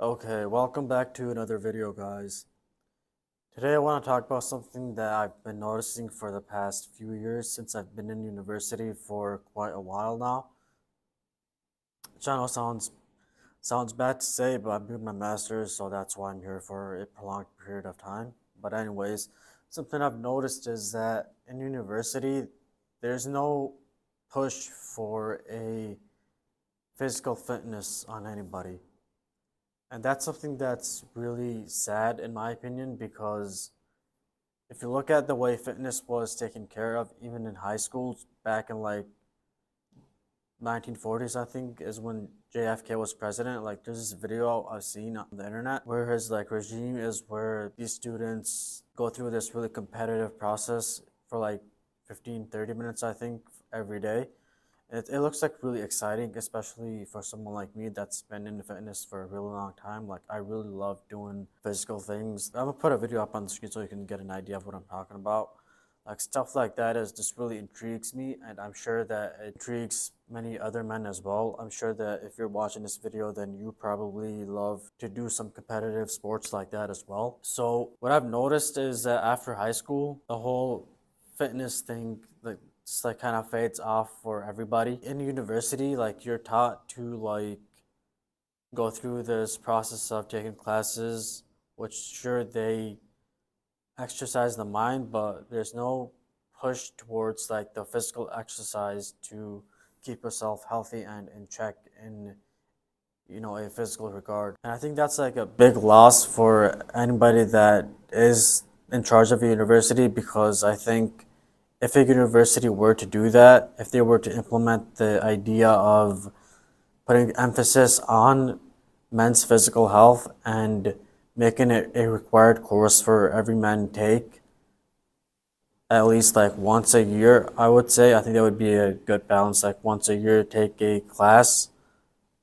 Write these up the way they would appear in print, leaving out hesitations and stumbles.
Okay, welcome back to another video, guys. Today I want to talk about something that I've been noticing for the past few years since I've been in university for quite a while now. Which I know sounds bad to say, but I'm doing my master's, so that's why I'm here for a prolonged period of time. But anyways, something I've noticed is that in university, there's no push for a physical fitness on anybody. And that's something that's really sad in my opinion because if you look at the way fitness was taken care of even in high schools back in like 1940s, I think is when JFK was president. Like there's this video I've seen on the internet where his like regime is where these students go through this really competitive process for like 15-30 minutes, I think, every day. It looks like really exciting, especially for someone like me that's been in fitness for a really long time. Like I really love doing physical things. I'm gonna put a video up on the screen so you can get an idea of what I'm talking about. Like stuff like that is just really intrigues me, and I'm sure that it intrigues many other men as well. I'm sure that if you're watching this video, then you probably love to do some competitive sports like that as well. So what I've noticed is that after high school, the whole fitness thing like just like kind of fades off for everybody. In university, like you're taught to like go through this process of taking classes, which sure they exercise the mind, but there's no push towards like the physical exercise to keep yourself healthy and in check in a physical regard. And I think that's like a big loss for anybody that is in charge of a university because I think if a university were to do that, if they were to implement the idea of putting emphasis on men's physical health and making it a required course for every man to take at least like once a year, I would say. I think that would be a good balance. Like once a year, take a class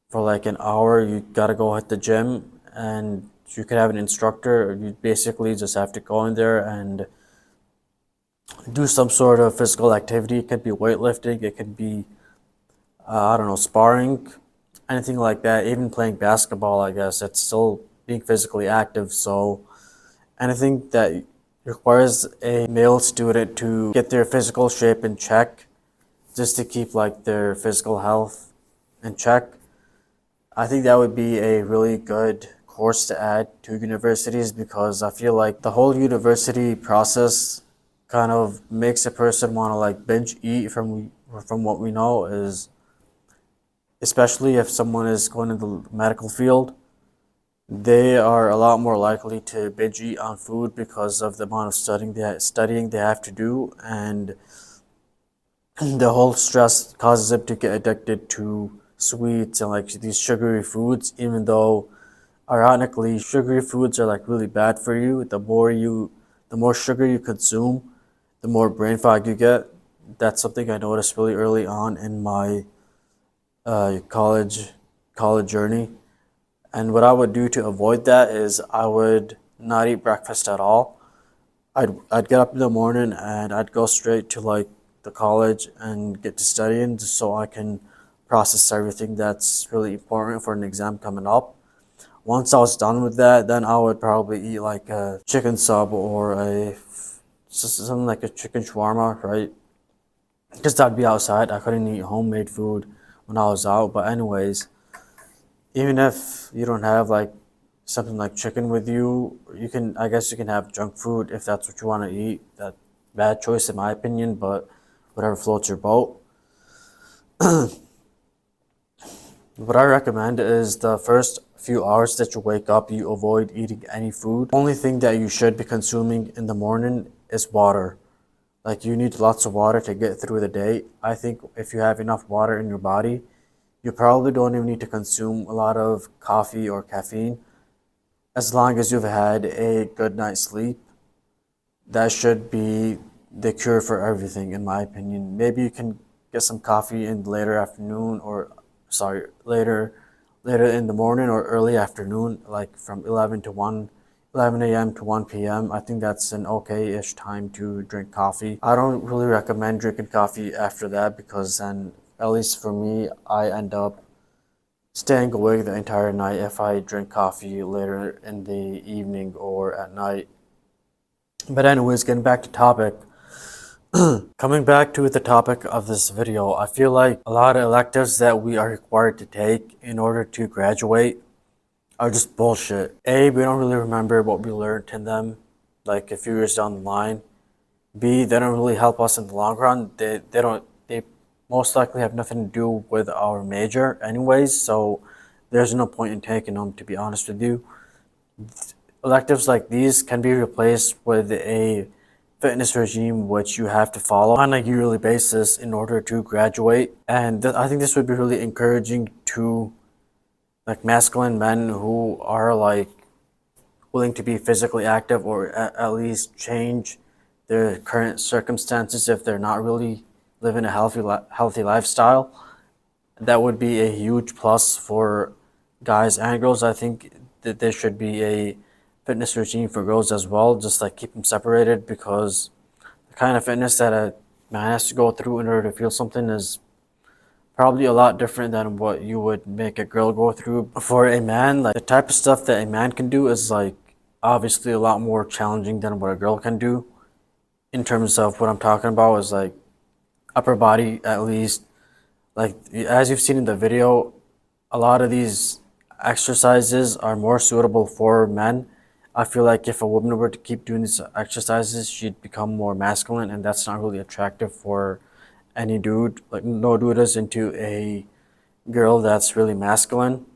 for like an hour. You gotta go hit the gym, and you could have an instructor. You basically just have to go in there and do some sort of physical activity. It could be weightlifting, it could be, I don't know, sparring, anything like that. Even playing basketball, I guess, it's still being physically active. So anything that requires a male student to get their physical shape in check, just to keep like their physical health in check, I think that would be a really good course to add to universities because I feel like the whole university process kind of makes a person want to like binge eat from what we know is especially if someone is going into the medical field, they are a lot more likely to binge eat on food because of the amount of studying they have to do, and the whole stress causes them to get addicted to sweets and like these sugary foods, even though ironically sugary foods are like really bad for you. The more sugar you consume, the more brain fog you get. That's something I noticed really early on in my uh, college college journey. And what I would do to avoid that is I would not eat breakfast at all. I'd get up in the morning and I'd go straight to like the college and get to studying just so I can process everything that's really important for an exam coming up. Once I was done with that, then I would probably eat like a chicken sub or something like a chicken shawarma, right? Because I'd be outside. I couldn't eat homemade food when I was out. But anyways, even if you don't have like something like chicken with you, I guess you can have junk food if that's what you want to eat. That bad choice in my opinion, but whatever floats your boat. What I recommend is the first few hours that you wake up, you avoid eating any food. Only thing that you should be consuming in the morning is water. Like you need lots of water to get through the day. I think if you have enough water in your body, you probably don't even need to consume a lot of coffee or caffeine. As long as you've had a good night's sleep, that should be the cure for everything, in my opinion. Maybe you can get some coffee in the later afternoon, or sorry, later in the morning or early afternoon, like from 11 a.m. to 1 p.m. I think that's an okay-ish time to drink coffee. I don't really recommend drinking coffee after that because then, at least for me, I end up staying awake the entire night if I drink coffee later in the evening or at night. But anyways, getting back to topic. Coming back to the topic of this video, I feel like a lot of electives that we are required to take in order to graduate are just bullshit. A, we don't really remember what we learned in them like a few years down the line. B, they don't really help us in the long run. They most likely have nothing to do with our major anyways, so there's no point in taking them, to be honest with you. Electives like these can be replaced with a fitness regime which you have to follow on a yearly basis in order to graduate. And I think this would be really encouraging to like masculine men who are like willing to be physically active, or at least change their current circumstances if they're not really living a healthy lifestyle. That would be a huge plus for guys and girls. I think that there should be a fitness regime for girls as well, just like keep them separated, because the kind of fitness that a man has to go through in order to feel something is probably a lot different than what you would make a girl go through. For a man, like the type of stuff that a man can do is like obviously a lot more challenging than what a girl can do. In terms of what I'm talking about is like upper body, at least. Like as you've seen in the video, a lot of these exercises are more suitable for men. I feel like if a woman were to keep doing these exercises, she'd become more masculine, and that's not really attractive for any dude. Like no dude is into a girl that's really masculine.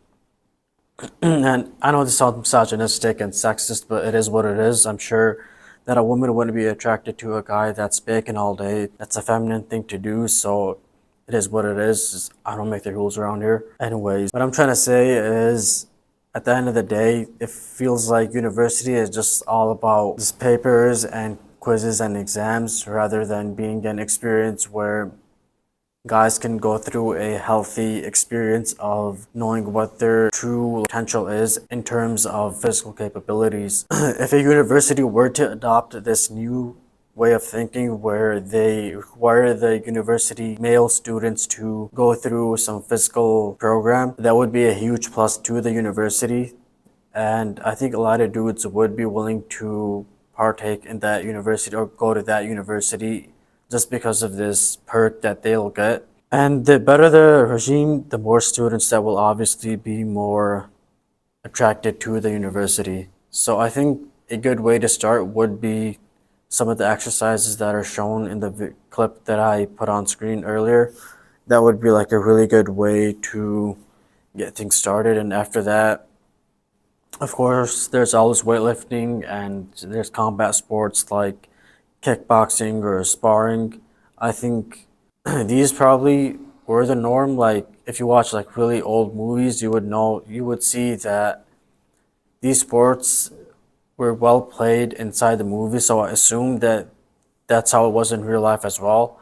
And I know this sounds misogynistic and sexist, but it is what it is. I'm sure that a woman wouldn't be attracted to a guy that's baking all day. That's a feminine thing to do, so it is what it is. I don't make the rules around here. Anyways, what I'm trying to say is, at the end of the day, it feels like university is just all about just papers and quizzes and exams, rather than being an experience where guys can go through a healthy experience of knowing what their true potential is in terms of physical capabilities. If a university were to adopt this new way of thinking where they require the university male students to go through some physical program, that would be a huge plus to the university. And I think a lot of dudes would be willing to partake in that university or go to that university just because of this perk that they'll get. And the better the regime, the more students that will obviously be more attracted to the university. So I think a good way to start would be some of the exercises that are shown in the clip that I put on screen earlier. That would be like a really good way to get things started. And after that, of course, there's always weightlifting, and there's combat sports like kickboxing or sparring. I think these probably were the norm. Like if you watch like really old movies, you would see that these sports were well played inside the movie, so I assume that that's how it was in real life as well.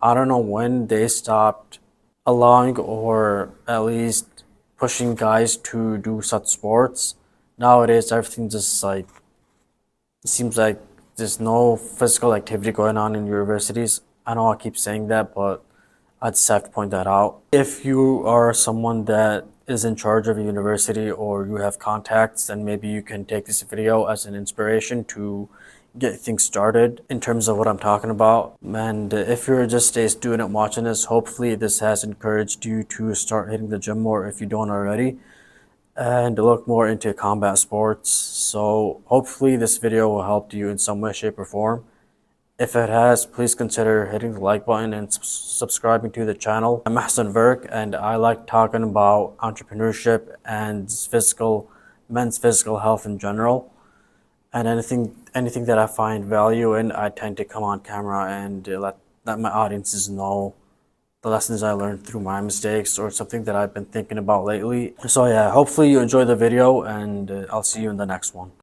I don't know when they stopped allowing, or at least pushing, guys to do such sports. Nowadays, everything just like, it seems like there's no physical activity going on in universities. I know I keep saying that, but I just have to point that out. If you are someone that is in charge of a university, or you have contacts, then maybe you can take this video as an inspiration to get things started in terms of what I'm talking about. And if you're just a student watching this, hopefully this has encouraged you to start hitting the gym more if you don't already, and look more into combat sports. So hopefully this video will help you in some way, shape, or form. If it has, please consider hitting the like button and subscribing to the channel. I'm Ahsan Verk, and I like talking about entrepreneurship and men's physical health in general. And anything that I find value in, I tend to come on camera and let my audiences know the lessons I learned through my mistakes, or something that I've been thinking about lately. So yeah, hopefully you enjoy the video, and I'll see you in the next one.